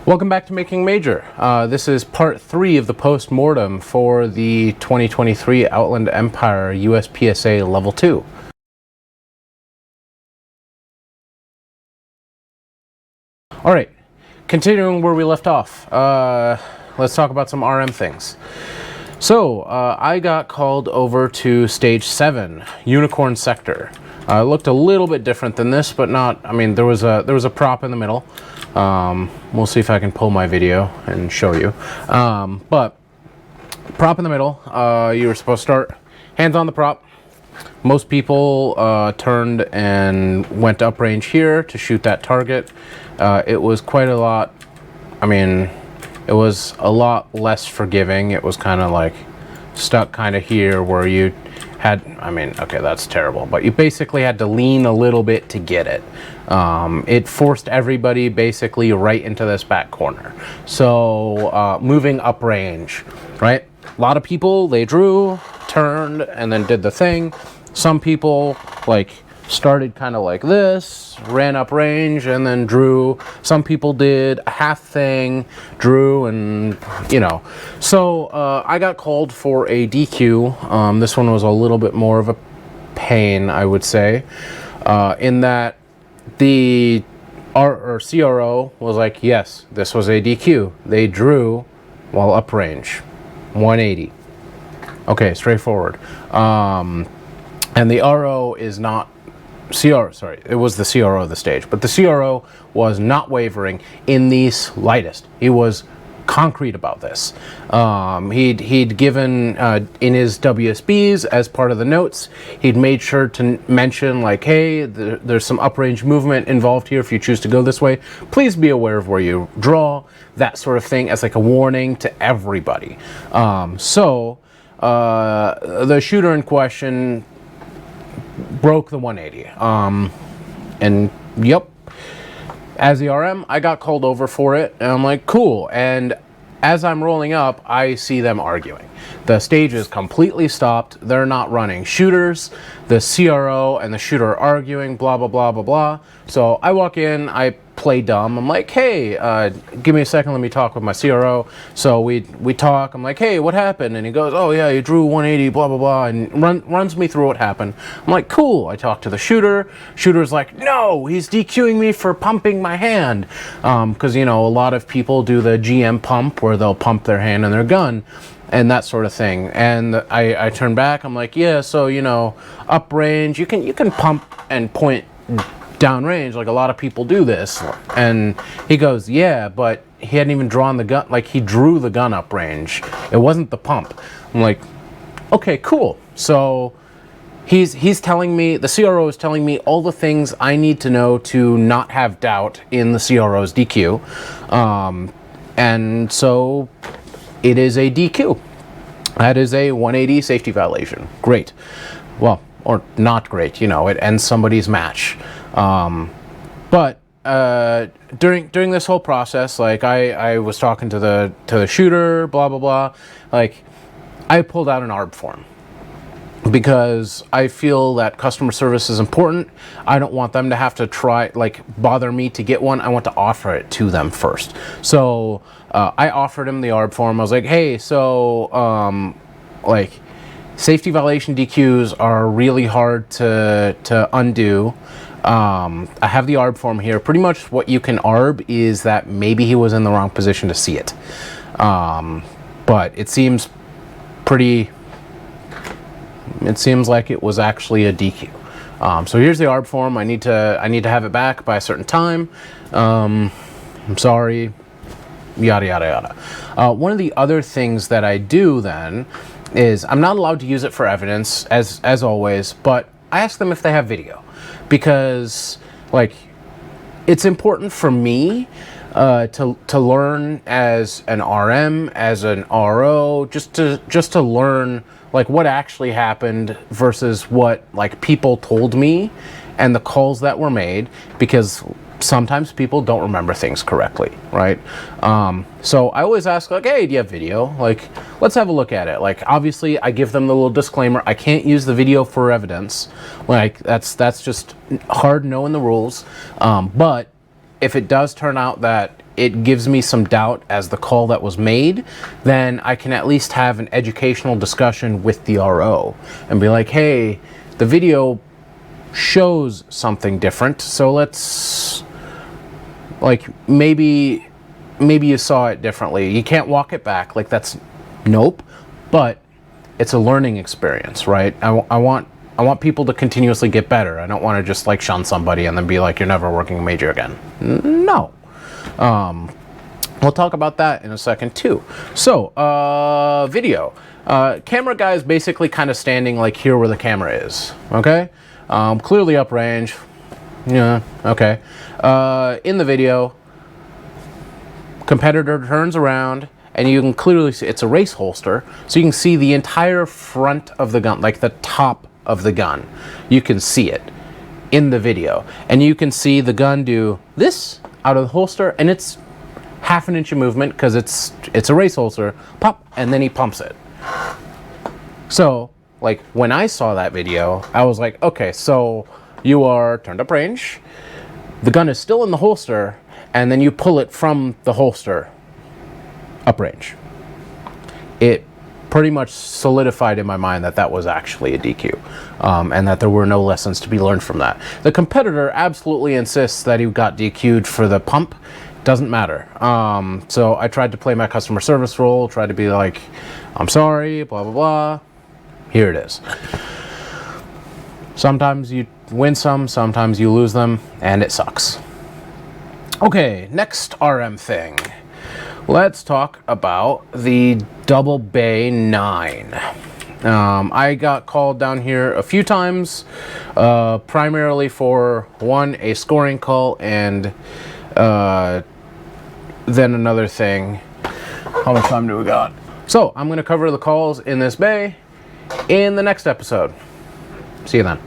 Welcome back to Making Major. This is part 3 of the Post-Mortem for the 2023 Outland Empire USPSA Level 2. Alright, continuing where we left off, let's talk about some RM things. So, I got called over to Stage 7, Unicorn Sector. It looked a little bit different than this, but not, I mean, there was a prop in the middle. We'll see if I can pull my video and show you. But prop in the middle, you were supposed to start hands on the prop. Most people turned and went uprange here to shoot that target. It was quite a lot, I mean, it was a lot less forgiving. It was kind of like stuck kind of here where you had, I mean, okay, that's terrible, but you basically had to lean a little bit to get it. It forced everybody basically right into this back corner. So moving uprange, right? A lot of people, they drew, turned, and then did the thing. Some people like started kind of like this, ran uprange, and then drew. Some people did a half thing, drew, and you know. So I got called for a DQ. This one was a little bit more of a pain, I would say, in that the CRO was like, yes, this was a DQ. They drew while uprange, 180. Okay, straightforward. And the RO is not sorry, it was the CRO of the stage, but the CRO was not wavering in the slightest. He was concrete about this. He'd given in his WSBs as part of the notes, he'd made sure to mention like, hey, there's some uprange movement involved here. If you choose to go this way, please be aware of where you draw, that sort of thing, as like a warning to everybody. So the shooter in question broke the 180. And yep, as the RM, I got called over for it, and I'm like, cool. And as I'm rolling up, I see them arguing. The stage is completely stopped. They're not running shooters. The CRO and the shooter are arguing, blah, blah, blah, blah, blah. So I walk in, I play dumb. I'm like, hey, give me a second, let me talk with my CRO. So we talk. I'm like, hey, what happened? And he goes, oh yeah, you drew 180, blah, blah, blah, and runs me through what happened. I'm like, cool. I talk to the shooter. Shooter's like, no, he's DQing me for pumping my hand. Because, you know, a lot of people do the GM pump where they'll pump their hand and their gun and that sort of thing. And I turn back. I'm like, yeah, so, you know, uprange, you can pump and point downrange, like a lot of people do this. And he goes, yeah, but he hadn't even drawn the gun. Like, he drew the gun uprange. It wasn't the pump. I'm like, okay, cool. So he's telling me, the CRO is telling me all the things I need to know to not have doubt in the CRO's DQ. And so it is a DQ. That is a 180 safety violation. Great. Well, or not great, you know, it ends somebody's match. But during this whole process, like I was talking to the shooter, blah blah blah. Like, I pulled out an ARB form because I feel that customer service is important. I don't want them to have to bother me to get one. I want to offer it to them first. So I offered him the ARB form. I was like, hey, so like, safety violation DQs are really hard to undo. I have the ARB form here. Pretty much what you can ARB is that maybe he was in the wrong position to see it. But it seems like it was actually a DQ. So here's the ARB form. I need to have it back by a certain time. I'm sorry, yada yada yada. One of the other things that I do then is I'm not allowed to use it for evidence, as always, but I ask them if they have video, because like, it's important for me to learn as an RM, as an RO, just to learn like what actually happened versus what like people told me and the calls that were made, because sometimes people don't remember things correctly, right? So I always ask, like, hey, do you have video? Like, let's have a look at it. Like, obviously, I give them the little disclaimer, I can't use the video for evidence. Like, that's just hard knowing the rules. But if it does turn out that it gives me some doubt as the call that was made, then I can at least have an educational discussion with the RO and be like, hey, the video shows something different, so let's, like, maybe you saw it differently. You can't walk it back, like, that's nope, but it's a learning experience, right? I want people to continuously get better. I don't want to just like shun somebody and then be like, you're never working a major again. No. We'll talk about that in a second too. So, video. Camera guy is basically kind of standing like here where the camera is, okay? Clearly uprange. Yeah, okay. In the video, competitor turns around, and you can clearly see it's a race holster, so you can see the entire front of the gun, like the top of the gun. You can see it in the video, and you can see the gun do this out of the holster, and it's half an inch of movement because it's a race holster, pop, and then he pumps it. So, like, when I saw that video, I was like, okay, so you are turned up range, the gun is still in the holster, and then you pull it from the holster uprange. It pretty much solidified in my mind that that was actually a DQ, and that there were no lessons to be learned from that. The competitor absolutely insists that he got DQ'd for the pump. Doesn't matter. So I tried to play my customer service role, tried to be like, I'm sorry, blah, blah, blah. Here it is. Sometimes you win some, sometimes you lose them, and it sucks. Okay, next RM thing. Let's talk about the Double Bay 9. I got called down here a few times, primarily for one, a scoring call, and then another thing. How much time do we got? So I'm going to cover the calls in this bay in the next episode. See you then.